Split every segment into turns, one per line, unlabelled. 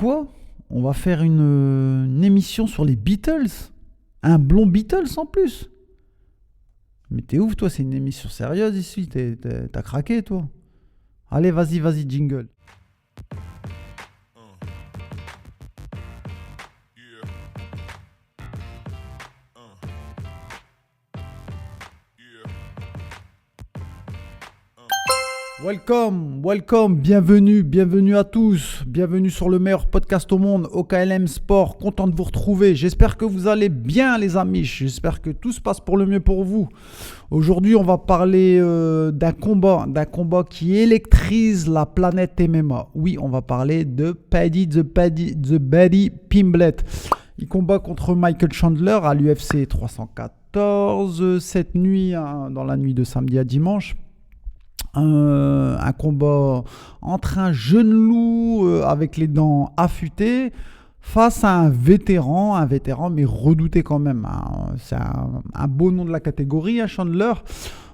quoi? On va faire une émission sur les Beatles. Un blond Beatles en plus. Mais t'es ouf, toi, c'est une émission sérieuse ici. T'as craqué, toi. Allez, vas-y, jingle. Welcome, bienvenue à tous, bienvenue sur le meilleur podcast au monde, OKLM Sport, content de vous retrouver, j'espère que vous allez bien les amis, j'espère que tout se passe pour le mieux pour vous. Aujourd'hui on va parler d'un combat qui électrise la planète MMA, oui on va parler de Paddy Pimblett. Il combat contre Michael Chandler à l'UFC 314 cette nuit, dans la nuit de samedi à dimanche. Un combat entre un jeune loup avec les dents affûtées face à un vétéran mais redouté quand même. C'est un beau nom de la catégorie, Chandler.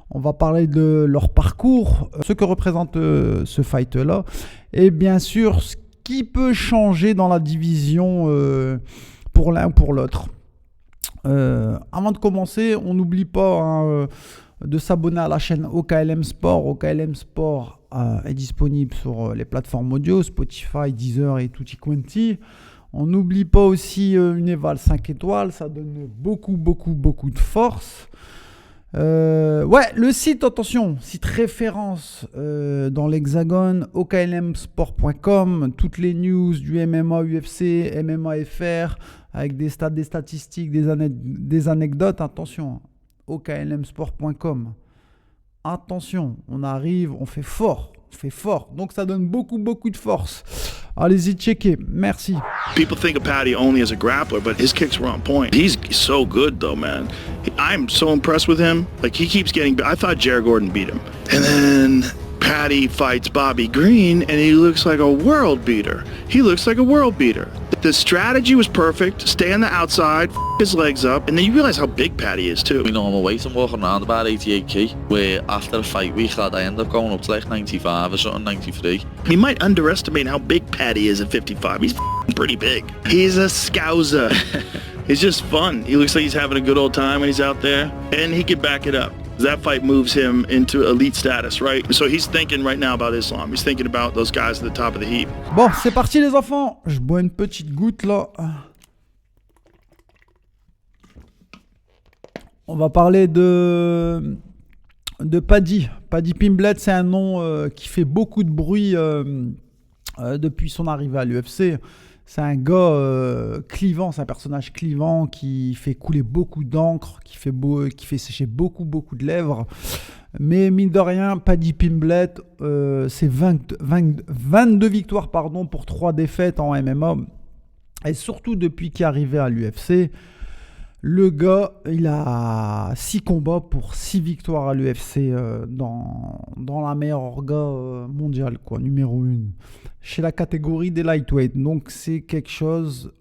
On va parler de leur parcours, ce que représente ce fight-là, et bien sûr ce qui peut changer dans la division pour l'un ou pour l'autre. Avant de commencer, on n'oublie pas de s'abonner à la chaîne OKLM Sport. OKLM Sport est disponible sur les plateformes audio, Spotify, Deezer et Tutti Quanti. On n'oublie pas aussi une éval 5 étoiles, ça donne beaucoup de force. Le site, attention, site référence dans l'Hexagone, oklmsport.com, toutes les news du MMA, UFC, MMA FR, avec des stats, des statistiques, des anecdotes, attention. oklmsport.com. Attention, on arrive, on fait fort. Donc ça donne beaucoup de force. Allez-y, checker. Merci.
People think of Paddy only as a grappler, but his kicks were on point. He's so good though, man. I'm so impressed with him. Like he keeps getting. I thought Jared Gordon beat him, and then Paddy fights Bobby Green, and he looks like a world beater. The strategy was perfect. Stay on the outside, his legs up, and then you realize how big Paddy is too.
We normal weight and walking around about 88 kg, where after a fight week that I end up going up to like 95 or something, 93.
You might underestimate how big Paddy is at 55. He's pretty big. He's a scouser. It's just fun. He looks like he's having a good old time when he's out there, and he could back it up. That fight moves him into elite status, right? So he's thinking right now about Islam. He's thinking about those guys at the top of the heap.
Bon, c'est parti les enfants. Je bois une petite goutte là. On va parler de Paddy. Paddy Pimblett, c'est un nom qui fait beaucoup de bruit depuis son arrivée à l'UFC. C'est un gars clivant, c'est un personnage clivant qui fait couler beaucoup d'encre, qui fait sécher beaucoup de lèvres. Mais mine de rien, Paddy Pimblett, c'est 22 victoires pour 3 défaites en MMA. Et surtout depuis qu'il est arrivé à l'UFC, le gars, il a 6 combats pour 6 victoires à l'UFC dans la meilleure orga mondiale, quoi, numéro 1. Chez la catégorie des lightweight. Donc c'est quelque chose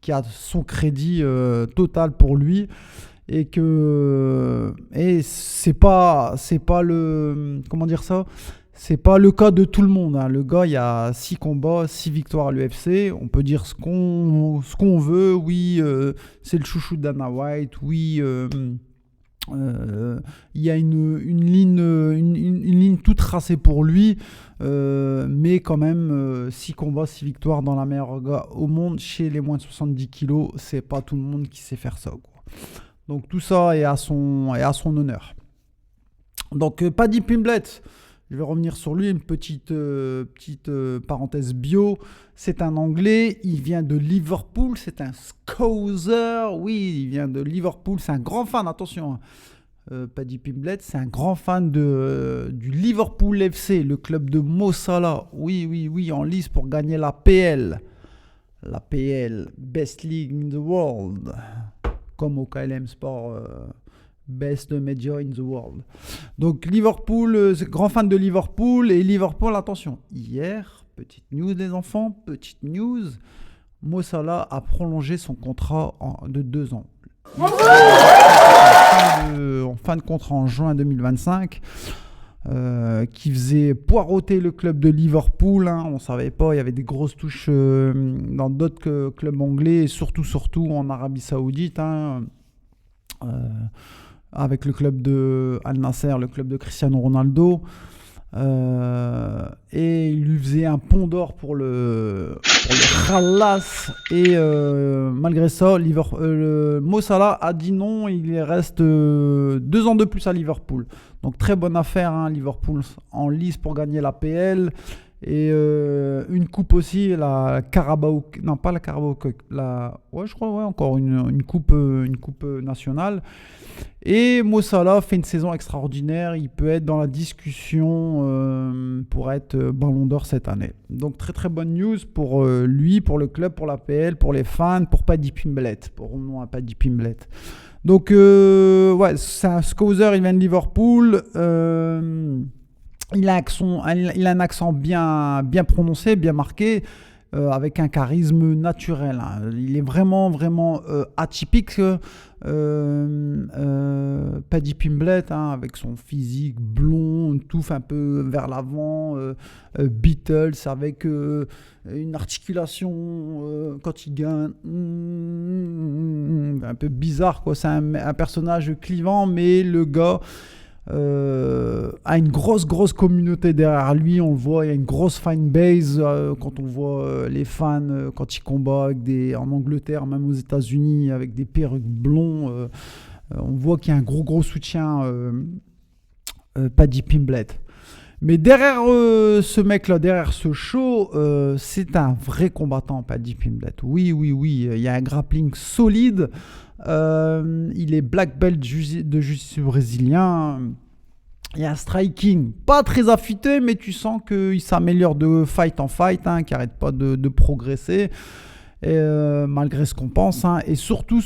qui a son crédit total pour lui. Et c'est pas le... Comment dire ça ? C'est pas le cas de tout le monde. Hein. Le gars, il y a 6 combats, 6 victoires à l'UFC. On peut dire ce qu'on veut. Oui, c'est le chouchou de Dana White. Oui, il y a une ligne toute tracée pour lui. Mais quand même, 6 combats, 6 victoires dans la meilleure gars au monde. Chez les moins de 70 kilos, c'est pas tout le monde qui sait faire ça, quoi. Donc tout ça est à son honneur. Donc Paddy Pimblett, je vais revenir sur lui, une petite parenthèse bio. C'est un Anglais, il vient de Liverpool, c'est un Scouser. Oui, il vient de Liverpool, c'est un grand fan, attention. Paddy Pimblett, c'est un grand fan du Liverpool FC, le club de Mo Salah. Oui, en lice pour gagner la PL. La PL, Best League in the World. Comme au KLM Sport, Best Media in the World. Donc Liverpool, grand fan de Liverpool. Et Liverpool, attention, hier, petite news les enfants, Mo Salah a prolongé son contrat de 2 ans. En fin de contrat en juin 2025. qui faisait poireauter le club de Liverpool. Hein. On ne savait pas, il y avait des grosses touches dans d'autres clubs anglais, et surtout en Arabie Saoudite. Hein. Avec le club de Al Nasser, le club de Cristiano Ronaldo. Et il lui faisait un pont d'or pour le Khalas. Et malgré ça, Mo Salah a dit non, il reste 2 ans de plus à Liverpool. Donc très bonne affaire, hein, Liverpool en lice pour gagner la PL. Et une coupe aussi, la Carabao, non pas la Carabao Cup, je crois, encore une coupe nationale. Et Mo Salah fait une saison extraordinaire, il peut être dans la discussion pour être Ballon d'Or cette année. Donc très très bonne news pour lui, pour le club, pour la PL, pour les fans, pour Paddy Pimblett, pour revenons à Paddy Pimblett. Donc c'est un Scouser, il vient de Liverpool. Il a un accent bien prononcé, bien marqué, avec un charisme naturel. Hein. Il est vraiment atypique. Paddy Pimblett, hein, avec son physique blond, une touffe un peu vers l'avant, Beatles, avec une articulation quand il gagne un peu bizarre, quoi. C'est un personnage clivant, mais le gars a une grosse communauté derrière lui. On le voit, il y a une grosse fan base quand on voit les fans quand ils combattent en Angleterre, même aux États-Unis, avec des perruques blonds. On voit qu'il y a un gros soutien Paddy Pimblett. Mais derrière ce mec-là, derrière ce show, c'est un vrai combattant, Paddy Pimblett. Oui, il y a un grappling solide. Il est black belt de jiu-jitsu brésilien. Il y a un striking pas très affûté, mais tu sens qu'il s'améliore de fight en fight, hein, qu'il n'arrête pas de progresser, malgré ce qu'on pense. Hein. Et surtout,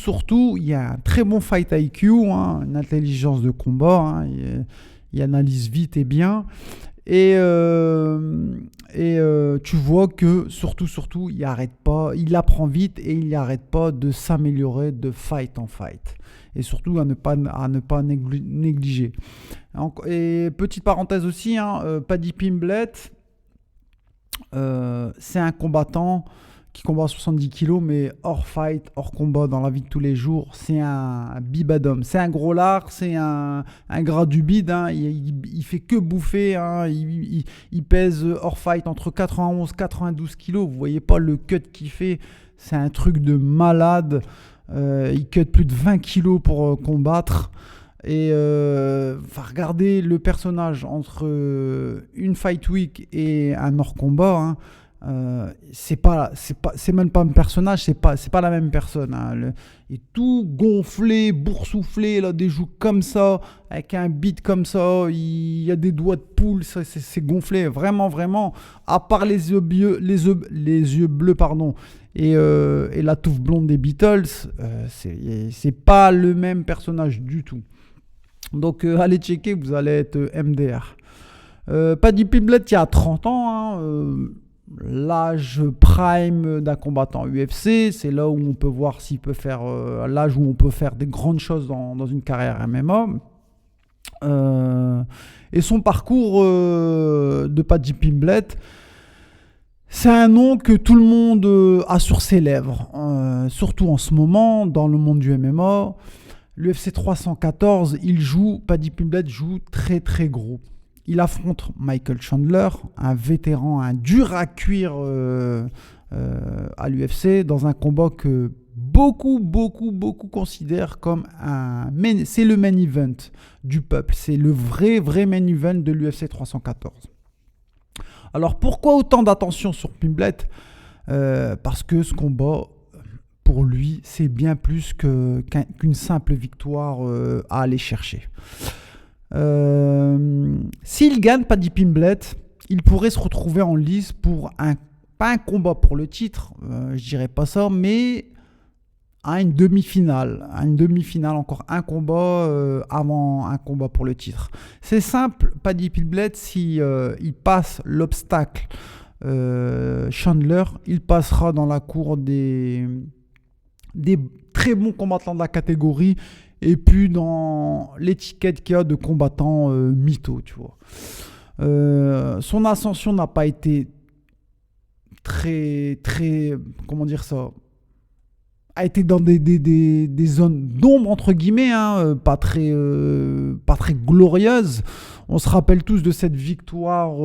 il y a un très bon fight IQ, hein, une intelligence de combat. Hein, il analyse vite et bien. Et tu vois que surtout il apprend vite et il n'arrête pas de s'améliorer de fight en fight, et surtout à ne pas négliger. Et petite parenthèse aussi, hein, Paddy Pimblett, c'est un combattant qui combat à 70 kg, mais hors fight, hors combat, dans la vie de tous les jours. C'est un bibadom. C'est un gros lard, c'est un gras du bide. Hein. Il fait que bouffer. Hein. Il pèse hors fight entre 91 et 92 kg. Vous voyez pas le cut qu'il fait. C'est un truc de malade. Il cut plus de 20 kg pour combattre. Et regardez le personnage entre une fight week et un hors combat. Hein. C'est même pas un personnage, c'est pas la même personne. Hein. Il est tout gonflé, boursouflé, là, des joues comme ça, avec un beat comme ça. Il y a des doigts de poule, c'est gonflé, vraiment. À part les yeux bleus, pardon, et la touffe blonde des Beatles, c'est pas le même personnage du tout. Donc allez checker, vous allez être MDR. Paddy Pimblett, il y a 30 ans. Hein, l'âge prime d'un combattant UFC, c'est là où on peut voir s'il peut faire l'âge où on peut faire des grandes choses dans une carrière MMA. Et son parcours de Paddy Pimblett, c'est un nom que tout le monde a sur ses lèvres, surtout en ce moment dans le monde du MMA. L'UFC 314, Paddy Pimblett joue très gros. Il affronte Michael Chandler, un vétéran, un dur à cuire à l'UFC, dans un combat que beaucoup considèrent comme c'est le main event du peuple. C'est le vrai main event de l'UFC 314. Alors pourquoi autant d'attention sur Pimblett ? Parce que ce combat, pour lui, c'est bien plus qu'une simple victoire à aller chercher. S'il gagne Paddy Pimblett, il pourrait se retrouver en lice pour pas un combat pour le titre, je dirais pas ça, mais à une demi-finale. Encore un combat avant un combat pour le titre. C'est simple, Paddy Pimblett, si il passe l'obstacle Chandler, il passera dans la cour des très bons combattants de la catégorie. et puis dans l'étiquette qu'il y a de combattant mytho, tu vois. Son ascension n'a pas été très, comment dire ça, a été dans des zones d'ombre, entre guillemets, hein, pas très glorieuses. On se rappelle tous de cette victoire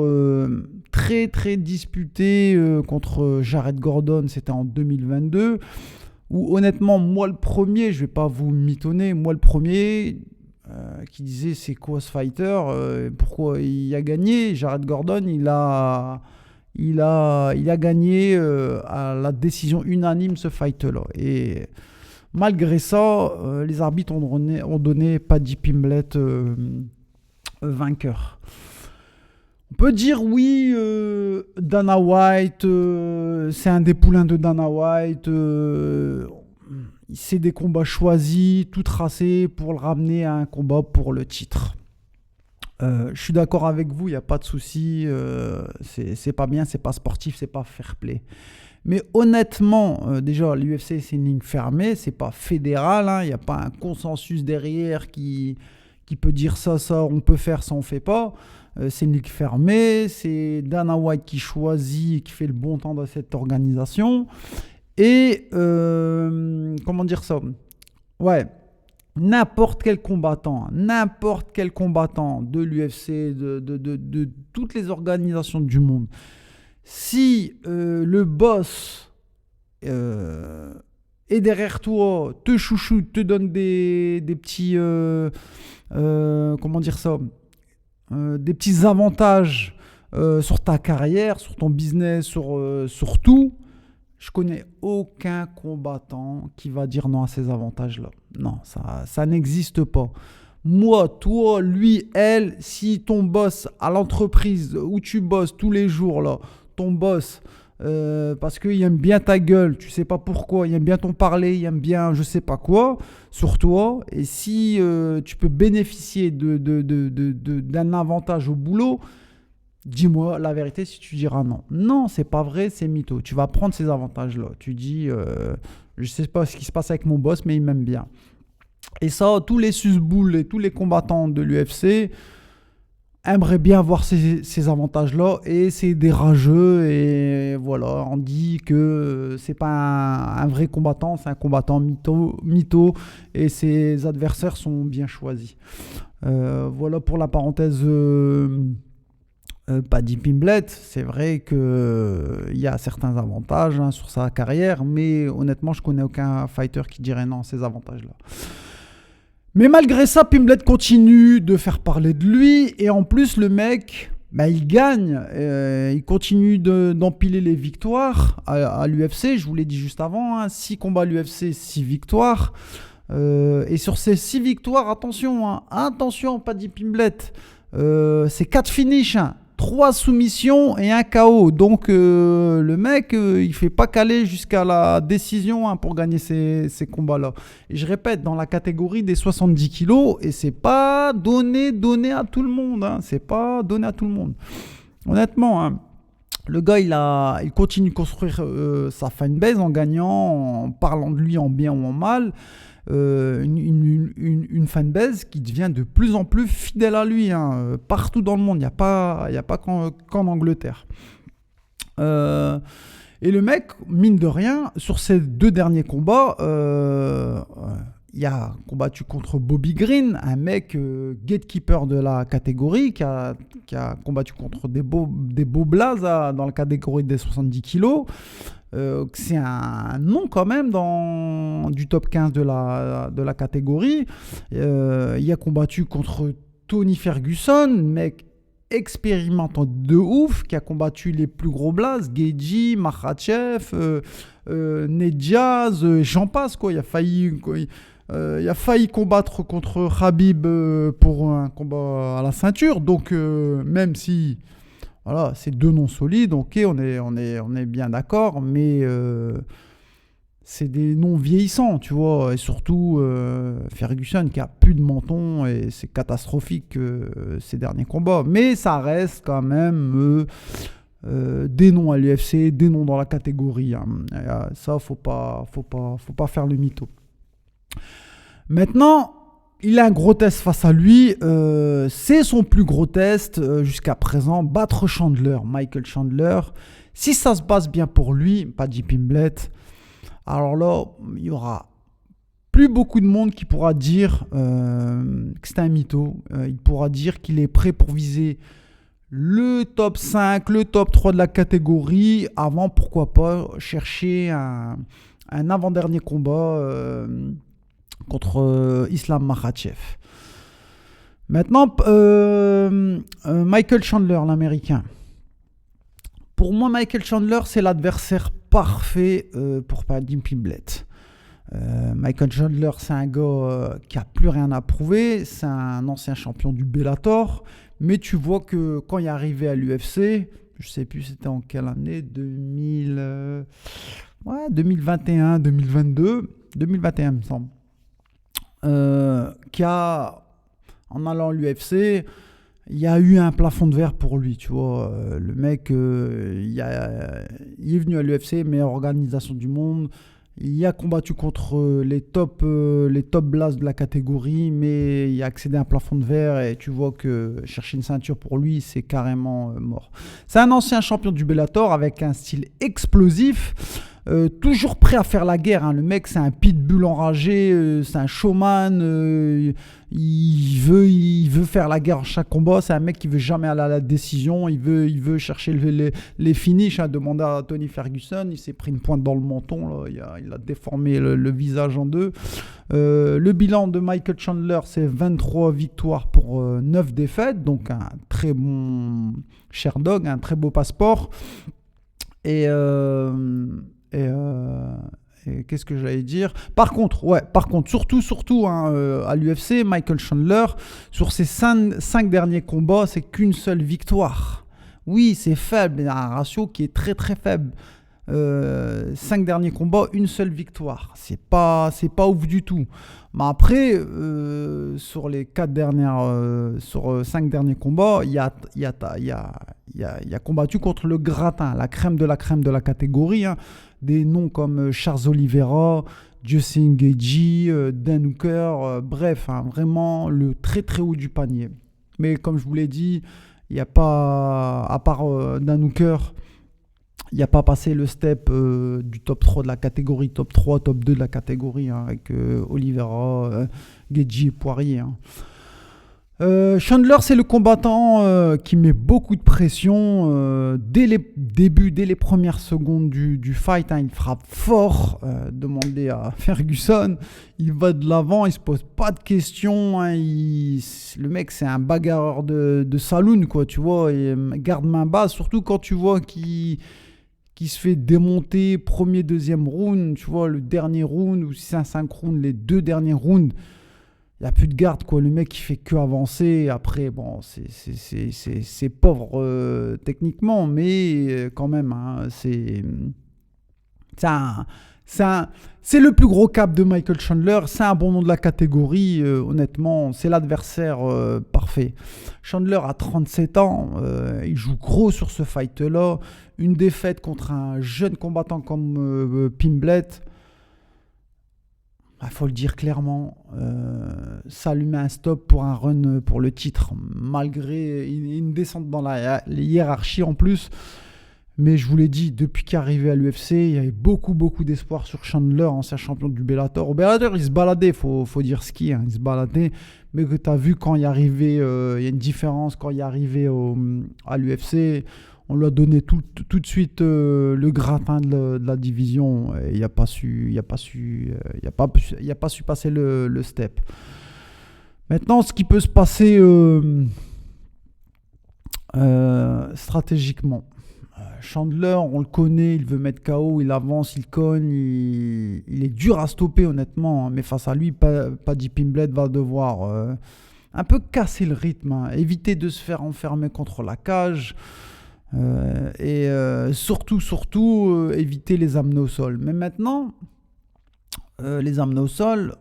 très, très disputée contre Jared Gordon, c'était en 2022, où honnêtement, moi le premier, je vais pas vous mitonner, moi le premier qui disait c'est quoi ce fighter, pourquoi il a gagné. Jared Gordon, il a gagné à la décision unanime ce fight-là. Et malgré ça, les arbitres ont donné Paddy Pimblett vainqueur. On peut dire oui, Dana White, c'est un des poulains de Dana White. C'est des combats choisis, tout tracés pour le ramener à un combat pour le titre. Je suis d'accord avec vous, il n'y a pas de souci, c'est pas bien, c'est pas sportif, c'est pas fair play. Mais honnêtement, déjà l'UFC c'est une ligne fermée, c'est pas fédéral, il n'y a pas un consensus derrière qui peut dire ça, on peut faire, ça on fait pas. C'est une ligue fermée, c'est Dana White qui choisit et qui fait le bon temps dans cette organisation. Et comment dire ça ? Ouais. N'importe quel combattant de l'UFC, de toutes les organisations du monde, si le boss est derrière toi, te chouchoute, te donne des petits, comment dire ça, des petits avantages sur ta carrière, sur ton business, sur tout, je connais aucun combattant qui va dire non à ces avantages-là. Non, ça n'existe pas. Moi, toi, lui, elle, si ton boss à l'entreprise où tu bosses tous les jours, là, ton boss, parce qu'il aime bien ta gueule, tu sais pas pourquoi, il aime bien ton parler, il aime bien je sais pas quoi sur toi, et si tu peux bénéficier d'un avantage au boulot, dis-moi la vérité si tu diras non. Non, c'est pas vrai, c'est mytho. Tu vas prendre ces avantages-là. Tu dis, je sais pas ce qui se passe avec mon boss, mais il m'aime bien. Et ça, tous les susboules et tous les combattants de l'UFC aimeraient bien avoir ces avantages-là, et c'est des rageux. Et voilà, on dit que c'est pas un vrai combattant, c'est un combattant mytho, et ses adversaires sont bien choisis. Voilà pour la parenthèse. Paddy Pimblett, c'est vrai qu'il y a certains avantages sur sa carrière, mais honnêtement, je connais aucun fighter qui dirait non à ces avantages-là. Mais malgré ça, Pimblett continue de faire parler de lui, et en plus, le mec, il gagne, il continue d'empiler les victoires à l'UFC. Je vous l'ai dit juste avant, 6 combats à l'UFC, 6 victoires. Et sur ces 6 victoires, attention, Paddy Pimblett, c'est 4 finishes, 3 soumissions et un KO. Donc le mec, il fait pas caler jusqu'à la décision pour gagner ces combats-là. Et je répète, dans la catégorie des 70 kilos, et c'est pas donné à tout le monde. C'est pas donné à tout le monde. Honnêtement, le gars, il continue de construire sa fanbase en gagnant, en parlant de lui en bien ou en mal. Une fanbase qui devient de plus en plus fidèle à lui, partout dans le monde, il n'y a pas qu'en Angleterre. Et le mec, mine de rien, sur ces 2 derniers combats, il a combattu contre Bobby Green, un mec gatekeeper de la catégorie, qui a combattu contre des beaux blazes dans la catégorie des 70 kilos. C'est un nom quand même du top 15 de la catégorie. Il a combattu contre Tony Ferguson, mec expérimentant de ouf, qui a combattu les plus gros blazes, Gaethje, Makhachev, Nate Diaz, j'en passe quoi. Il a failli combattre contre Khabib pour un combat à la ceinture. Donc même si voilà, c'est 2 noms solides, ok, on est bien d'accord, mais c'est des noms vieillissants, tu vois, et surtout Ferguson qui a plus de menton, et c'est catastrophique ces derniers combats, mais ça reste quand même des noms à l'UFC, des noms dans la catégorie, ça faut pas faire le mytho. Maintenant, il a un gros test face à lui. C'est son plus gros test jusqu'à présent. Battre Chandler, Michael Chandler. Si ça se passe bien pour lui, Paddy Pimblett, alors là, il y aura plus beaucoup de monde qui pourra dire que c'est un mytho. Il pourra dire qu'il est prêt pour viser le top 5, le top 3 de la catégorie. Avant, pourquoi pas, chercher un avant-dernier combat contre Islam Makhachev. Maintenant, Michael Chandler, l'américain. Pour moi, Michael Chandler, c'est l'adversaire parfait pour Paddy Pimblett. Michael Chandler, c'est un gars qui n'a plus rien à prouver. C'est un ancien champion du Bellator. Mais tu vois que quand il est arrivé à l'UFC, je ne sais plus c'était en quelle année, 2021, 2022, 2021 il me semble, en allant à l'UFC, il y a eu un plafond de verre pour lui, tu vois. Le mec, il est venu à l'UFC, meilleure organisation du monde. Il a combattu contre les top blasts de la catégorie, mais il a accédé à un plafond de verre et tu vois que chercher une ceinture pour lui, c'est carrément mort. C'est un ancien champion du Bellator avec un style explosif, toujours prêt à faire la guerre. Hein. Le mec, c'est un pitbull enragé, c'est un showman. Il veut faire la guerre à chaque combat. C'est un mec qui veut jamais aller à la décision. Il veut chercher les finishes. Hein. Demandez à Tony Ferguson. Il s'est pris une pointe dans le menton. Là. Il a déformé le visage en deux. Le bilan de Michael Chandler, c'est 23 victoires pour 9 défaites. Donc un très bon Sherdog, un très beau passeport. Et qu'est-ce que j'allais dire ? Par contre, surtout à l'UFC, Michael Chandler, sur ses 5 derniers combats, c'est qu'une seule victoire. Oui, c'est faible, il y a un ratio qui est très très faible. 5 derniers combats, une seule victoire. C'est pas ouf du tout. Mais après, sur les 5 derniers combats, il a combattu contre le gratin, la crème de la catégorie. Hein. Des noms comme Charles Oliveira, Justin Gaethje, Dan Hooker, bref, hein, vraiment le très très haut du panier. Mais comme je vous l'ai dit, il n'y a pas, à part Dan Hooker, il n'y a pas passé le step du top 3 de la catégorie, top 3, top 2 de la catégorie, hein, avec Oliveira, Gaethje et Poirier. Hein. Chandler, c'est le combattant qui met beaucoup de pression dès les premières secondes du fight. Hein, il frappe fort. Demandez à Ferguson. Il va de l'avant, il se pose pas de questions. Hein, le mec, c'est un bagarreur de saloon, quoi. Tu vois, et garde main basse, surtout quand tu vois qu'il se fait démonter premier, deuxième round. Tu vois, le dernier round, ou si c'est un 5 rounds, les 2 derniers rounds. Il n'y a plus de garde, quoi. Le mec, il fait que avancer. Après, bon, c'est pauvre techniquement, mais quand même, hein, c'est le plus gros cap de Michael Chandler. C'est un bon nom de la catégorie. Honnêtement, c'est l'adversaire parfait. Chandler a 37 ans. Il joue gros sur ce fight-là. Une défaite contre un jeune combattant comme Pimblett. Il faut le dire clairement, ça lui met un stop pour un run pour le titre, malgré une descente dans la hiérarchie en plus. Mais je vous l'ai dit, depuis qu'il est arrivé à l'UFC, il y avait beaucoup d'espoir sur Chandler, ancien champion du Bellator. Au Bellator, il se baladait, faut dire ce qu'il y a, il se baladait. Mais que tu as vu quand il est arrivé, il y a une différence quand il est arrivé à l'UFC. On lui a donné tout de suite le gratin de la division. Il n'a pas su passer le step. Maintenant, ce qui peut se passer stratégiquement. Chandler, on le connaît, il veut mettre KO, il avance, il cogne, il est dur à stopper honnêtement. Hein, mais face à lui, Paddy Pimblett va devoir un peu casser le rythme, hein, éviter de se faire enfermer contre la cage. Et surtout éviter les amener au sol. Mais maintenant, les amener au sol,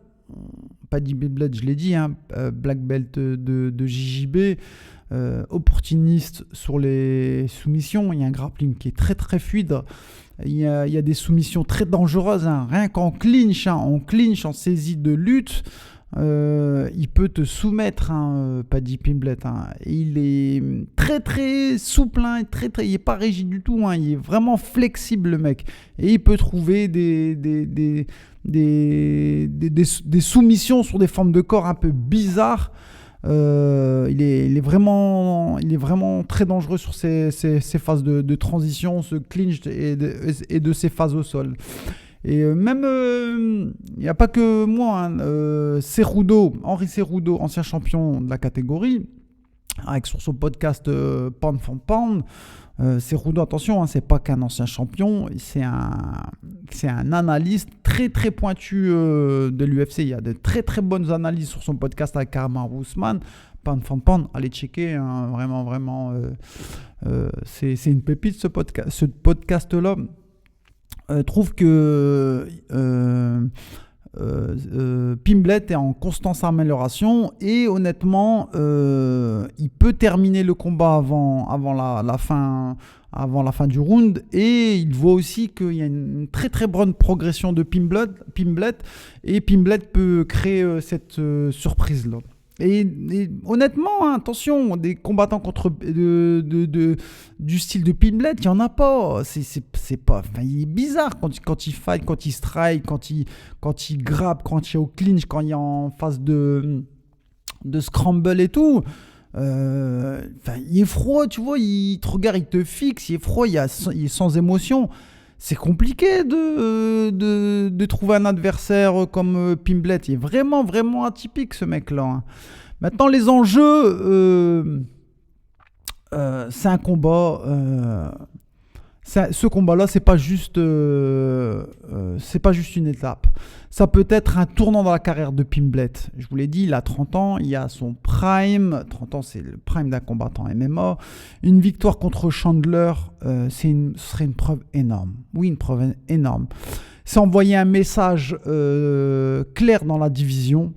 Paddy Pimblett, je l'ai dit, hein, black belt de JJB, opportuniste sur les soumissions. Il y a un grappling qui est très très fluide. Il y a des soumissions très dangereuses, hein. Rien qu'en clinch, en saisie de lutte. il peut te soumettre, Paddy Pimblett. Il est très très souple, il n'est pas rigide du tout. Il est vraiment flexible, le mec. Et il peut trouver des soumissions sur des formes de corps un peu bizarres. Il est vraiment très dangereux sur ces phases de transition, ce clinch et de ces phases au sol. Et même, il n'y a pas que moi, Henry Cejudo, ancien champion de la catégorie, avec sur son podcast Pound for Pound. Cejudo, attention, c'est pas qu'un ancien champion, c'est un analyste très très pointu de l'UFC. Il y a de très très bonnes analyses sur son podcast avec Kamaru Usman. Pound for Pound, allez checker, vraiment, c'est une pépite ce podcast-là. Trouve que Pimblett est en constante amélioration et honnêtement, il peut terminer le combat avant la fin du round, et il voit aussi qu'il y a une très très bonne progression de Pimblett, et Pimblett peut créer cette surprise-là. Et honnêtement, attention, des combattants du style de Pimblett, il n'y en a pas. C'est pas, il est bizarre quand il fight, quand il strike, quand il grappe, quand il est au clinch, quand il est en phase de scramble et tout. Il est froid, tu vois, il te regarde, il te fixe, il est froid, il est sans émotion. C'est compliqué de trouver un adversaire comme Pimblett. Il est vraiment, vraiment atypique, ce mec-là. Maintenant, les enjeux, c'est un combat. Ce combat-là, c'est pas juste une étape. Ça peut être un tournant dans la carrière de Pimblett. Je vous l'ai dit, il a 30 ans, il a son prime. 30 ans, c'est le prime d'un combattant MMA. Une victoire contre Chandler, ce serait une preuve énorme. Oui, une preuve énorme. C'est envoyer un message clair dans la division.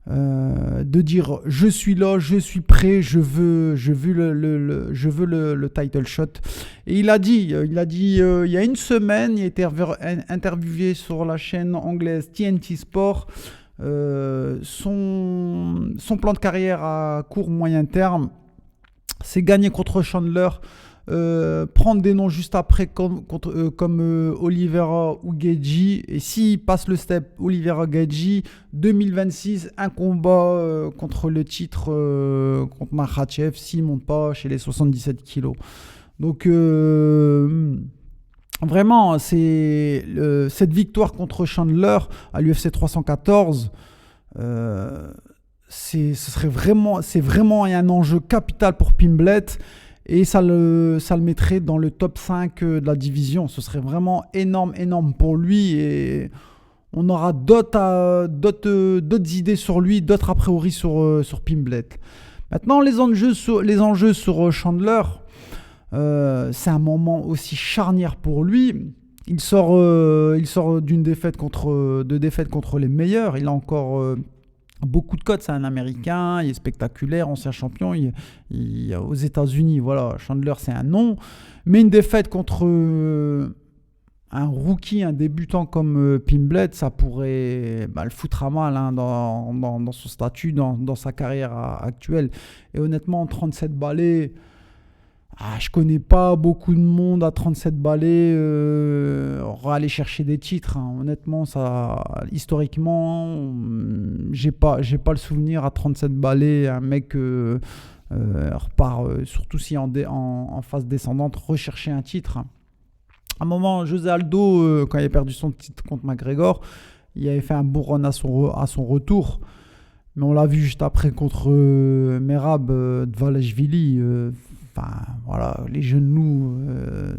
De dire je suis là, je suis prêt, je veux le title shot. Et il a dit il y a une semaine, il a été interviewé sur la chaîne anglaise TNT Sport. Son plan de carrière à court moyen terme, c'est gagner contre Chandler, prendre des noms juste après comme Oliveira ou Gaethje, et s'il passe le step Oliveira Gaethje, 2026 un combat contre le titre contre Makhachev s'il ne monte pas chez les 77 kilos. Donc vraiment, c'est cette victoire contre Chandler à l'UFC 314, c'est vraiment un enjeu capital pour Pimblett. Et ça le mettrait dans le top 5 de la division. Ce serait vraiment énorme pour lui. Et on aura d'autres idées sur lui, d'autres a priori sur Pimblett. Maintenant, les enjeux sur Chandler, c'est un moment aussi charnière pour lui. Il sort d'une défaite contre les meilleurs. Il a encore beaucoup de codes. C'est un Américain, il est spectaculaire, ancien champion. Il aux États-Unis, voilà, Chandler, c'est un nom. Mais une défaite contre un rookie, un débutant comme Pimblett, ça pourrait le foutre à mal dans son statut, dans sa carrière actuelle. Et honnêtement, 37 balais. Je connais pas beaucoup de monde à 37 balais aller chercher des titres. Honnêtement, ça, historiquement, j'ai pas le souvenir à 37 balais un mec repart, surtout si en phase descendante, rechercher un titre. À un moment, José Aldo, quand il a perdu son titre contre McGregor, il avait fait un bon run à son retour. Mais on l'a vu juste après contre Merab Dvalishvili. Voilà, les genoux,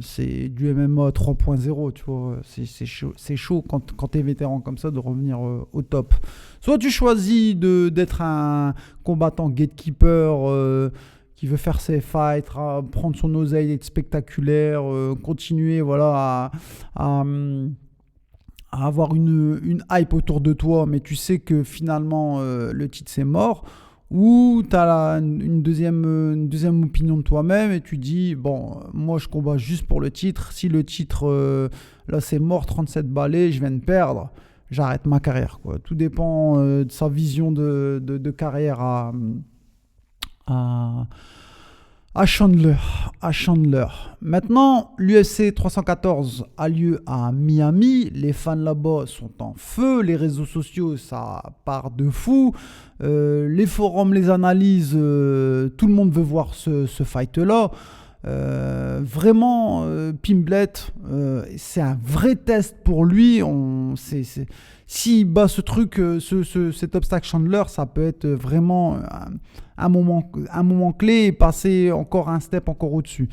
c'est du MMA 3.0, tu vois. C'est chaud quand t'es vétéran comme ça de revenir au top. Soit tu choisis d'être un combattant gatekeeper qui veut faire ses fights, prendre son oseille, être spectaculaire, continuer à avoir une hype autour de toi, mais tu sais que finalement le titre c'est mort. Ou tu as une deuxième opinion de toi-même et tu dis, bon, moi je combats juste pour le titre. Si le titre, là c'est mort, 37 balais, je viens de perdre. j'arrête ma carrière, quoi. Tout dépend de sa vision de carrière à Chandler. Maintenant, l'UFC 314 a lieu à Miami. Les fans là-bas sont en feu. Les réseaux sociaux, ça part de fou. Les forums, les analyses, tout le monde veut voir ce fight-là. Vraiment, Pimblett, c'est un vrai test pour lui. S'il bat ce truc, cet obstacle Chandler, ça peut être vraiment un moment clé et passer encore un step encore au-dessus.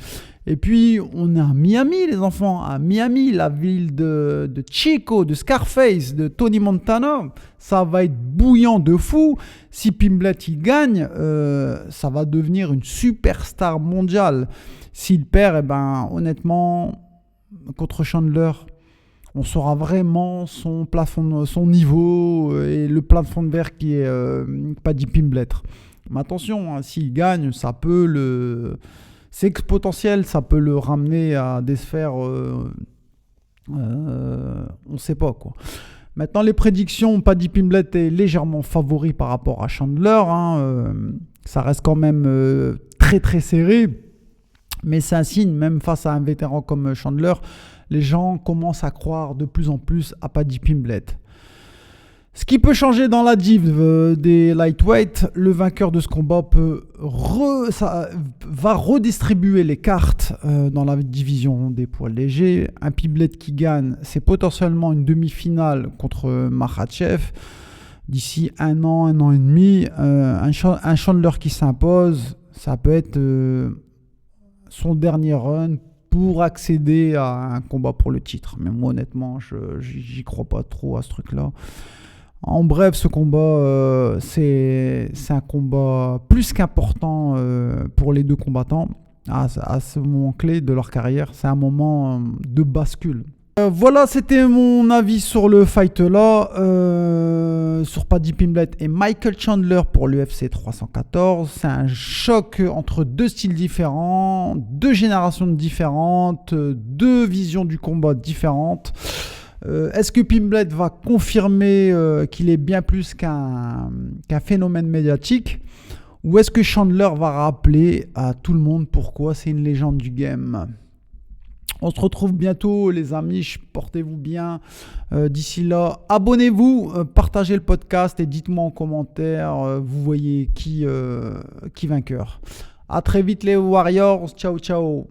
Et puis, on est à Miami, les enfants. À Miami, la ville de Chico, de Scarface, de Tony Montana. Ça va être bouillant de fou. Si Pimblett il gagne, ça va devenir une superstar mondiale. S'il perd, eh ben, honnêtement, contre Chandler, on saura vraiment son plafond, son niveau et le plafond de verre qui est Paddy Pimblett. Mais attention, hein, s'il gagne, ça peut c'est potentiel, ça peut le ramener à des sphères, on ne sait pas quoi. Maintenant, les prédictions, Paddy Pimblett est légèrement favori par rapport à Chandler. Ça reste quand même très très serré. Mais c'est un signe, même face à un vétéran comme Chandler, les gens commencent à croire de plus en plus à Paddy Pimblett. Ce qui peut changer dans la div des lightweight, le vainqueur de ce combat va redistribuer les cartes dans la division des poids légers. Un Pimblett qui gagne, c'est potentiellement une demi-finale contre Makhachev. D'ici un an et demi, un Chandler qui s'impose, ça peut être son dernier run pour accéder à un combat pour le titre. Mais moi, honnêtement, j'y crois pas trop à ce truc-là. En bref, ce combat, c'est un combat plus qu'important pour les deux combattants. À ce moment clé de leur carrière, c'est un moment de bascule. Voilà, c'était mon avis sur le fight là, sur Paddy Pimblett et Michael Chandler pour l'UFC 314. C'est un choc entre deux styles différents, deux générations différentes, deux visions du combat différentes. Est-ce que Pimblett va confirmer qu'il est bien plus qu'un phénomène médiatique, ou est-ce que Chandler va rappeler à tout le monde pourquoi c'est une légende du game? On se retrouve bientôt, les amis. Portez-vous bien. D'ici là, abonnez-vous, partagez le podcast et dites-moi en commentaire, vous voyez qui vainqueur. À très vite les Warriors. Ciao, ciao.